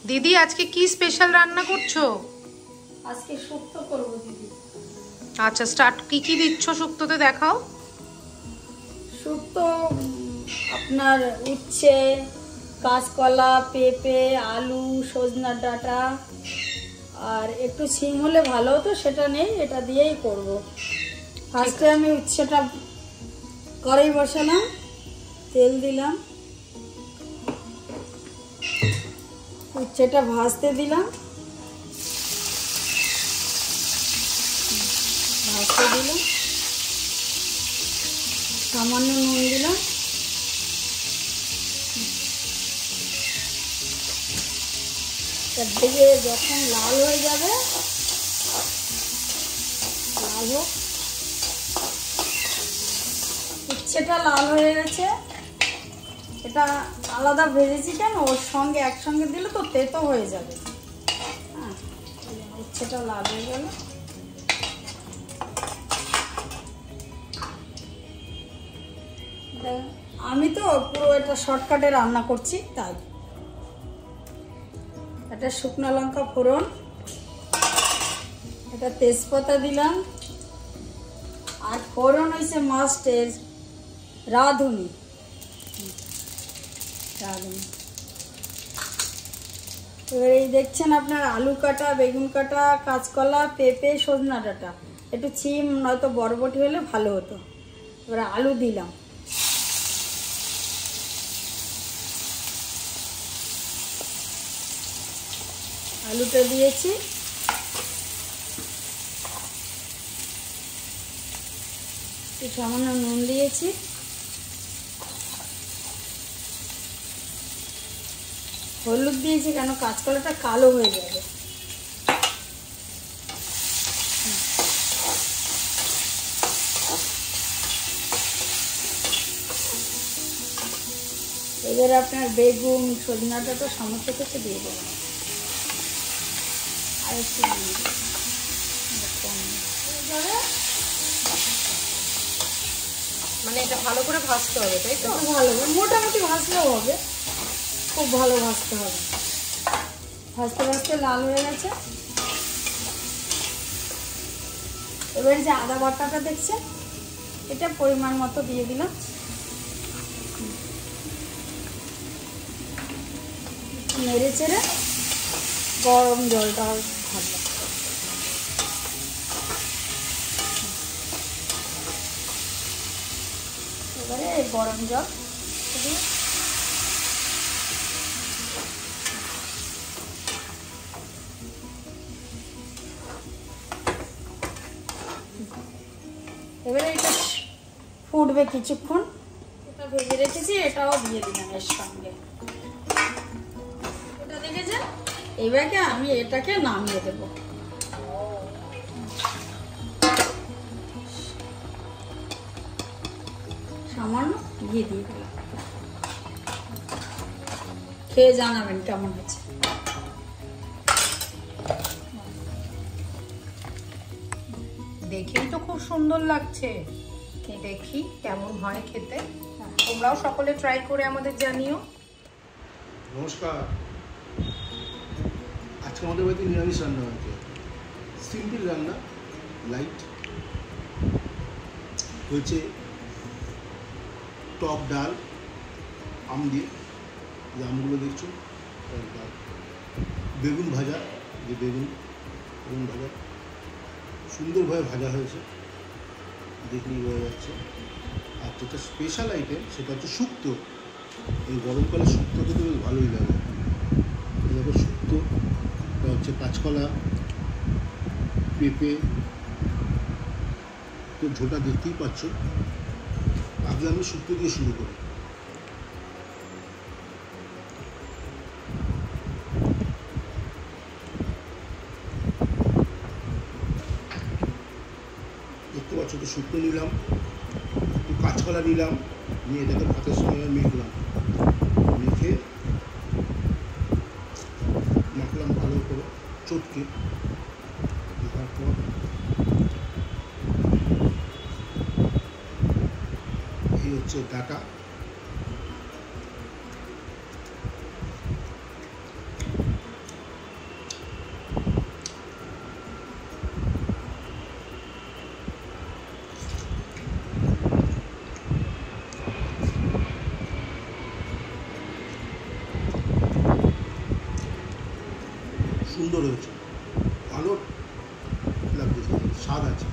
দিদি আজকে কি স্পেশাল রান্না করছো? আজকে শুক্তো করব দিদি। আচ্ছা স্টার্ট, কি কি দিচ্ছ শুক্তোতে দেখাও। শুক্তো আপনার উচ্ছে, কাঁচকলা, পেঁপে, আলু, সজনা ডাঁটা আর একটু শিম হলে ভালো হতো, সেটা নেই, এটা দিয়েই করব। ফার্স্টে আমি উচ্ছেটা কড়াই বসালাম, তেল দিলাম, উচ্ছেটা ভাজতে দিলাম, সামান্য নুন দিলাম, একদিকে যখন লাল হয়ে যাবে, লাল হোক, উচ্ছেটা লাল হয়ে গেছে, এটা আলাদা ভেজেছি কেন, ওর সঙ্গে একসঙ্গে দিলে তো তেতো হয়ে যাবে। হ্যাঁ, উচ্ছেটা লাল হয়ে গেল। আমি তো পুরো এটা শর্টকাটে রান্না করছি, তাই এটা শুকনো লঙ্কা ফোড়ন, এটা তেজপাতা দিলাম, আর ফোড়ন হয়েছে মাস্টের রাঁধুনি। এবার এই দেখছেন আপনার আলু কাটা, বেগুন কাটা, কাঁচকলা, পেঁপে, সজনা ডাঁটা, একটু ছিম নয়তো বরবটি হলে ভালো হতো। এবার আলু দিলাম, আলুটা দিয়েছি, সামান্য নুন দিয়েছি, হলুদ দিয়েছি কেন, কাঁচকলাটা কালো হয়ে যাবে। এবার আপনার বেগুন, সজনা ডাঁটা সমস্ত কিছু দিয়ে দেবেন, আর একটু মানে এটা ভালো করে ভাজতে হবে, তাই তো? ভালো মোটামুটি ভাজলেও হবে, খুব ভালো ভাজতে হবে। ভাজতে ভাজতে লাল হয়ে গেছে। এবার যে আদা বাটাটা দেখছেন, এটা পরিমাণ মতো দিয়ে দিলাম, নেড়ে চেড়ে গরম জলটা ভালো। এবারে গরম জল দিয়ে এবারে এটা ফুটবে কিছুক্ষণ। এটা ভেজে রেখেছি, এটাও দিয়ে দিলাম এর সঙ্গে। এটা দেখেছেন, এবারে আমি এটাকে নামিয়ে দেব। সামান্য ঘি দিয়ে দিলাম, খেয়ে জানাবেন কেমন হয়েছে। দেখেই তো খুব সুন্দর লাগছে, দেখি কেমন হয় খেতে। তোমরাও সকলে ট্রাই করে আমাদের জানিও। নমস্কার, আজকে আমাদের বাড়িতে নিরামিষ রান্না হয়েছে। সিম্পল রান্না, লাইট হয়েছে। টক ডাল, আম দিয়ে, যে আমগুলো দেখছো, ডাল, বেগুন ভাজা, যে বেগুন ভাজা সুন্দরভাবে ভাজা হয়েছে, দেখলেই বোঝা যাচ্ছে। আর যেটা স্পেশাল আইটেম সেটা হচ্ছে শুক্তো। এই গরমকালে শুক্তো খেতে বেশ ভালোই লাগে। দেখো শুক্তো, এটা হচ্ছে কাঁচকলা, পেঁপে, তো ঝোটা দেখতেই পাচ্ছ। আগে আমি শুক্তো দিয়ে শুরু করি। দেখতে পাচ্ছ, তো শুক্তো নিলাম, একটু কাঁচকলা নিলাম, নিয়ে এটাকে ভাতের সঙ্গে মেখলাম, মেখে মাখলাম ভালো করে চটকে। তারপর এই হচ্ছে ডাটা, সুন্দর হয়েছে, ভালো লাগছে, স্বাদ আছে।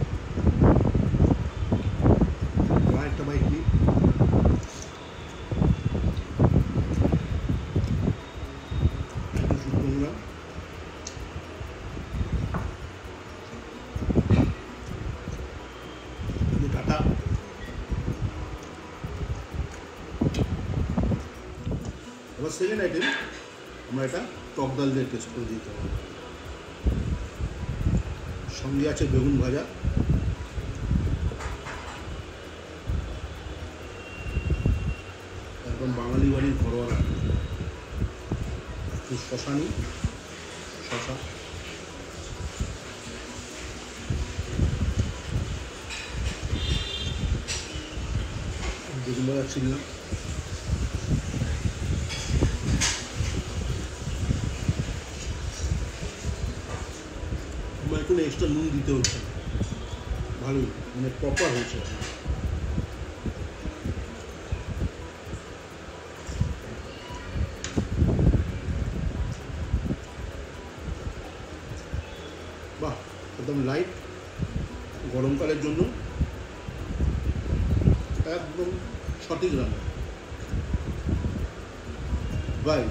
একটা বাইক নিই। একটু শুকনো নিলাম। টাটা। এবার সেকেন্ড আইটেম আমরা এটা টক ডাল দিয়ে টেস্ট করে দিতে হবে। সঙ্গে আছে বেগুন ভাজা, একদম বাঙালি বাড়ির ঘরোয়া রান্না। একটু শশা নিই, শশা, বেগুন ভাজা ছিললাম, কোনো এক্সট্রা নুন দিতে হচ্ছে, ভালোই মানে প্রপার হয়েছে। বাহ, একদম লাইট, গরমকালের জন্য একদম সঠিক রান্না। বাই।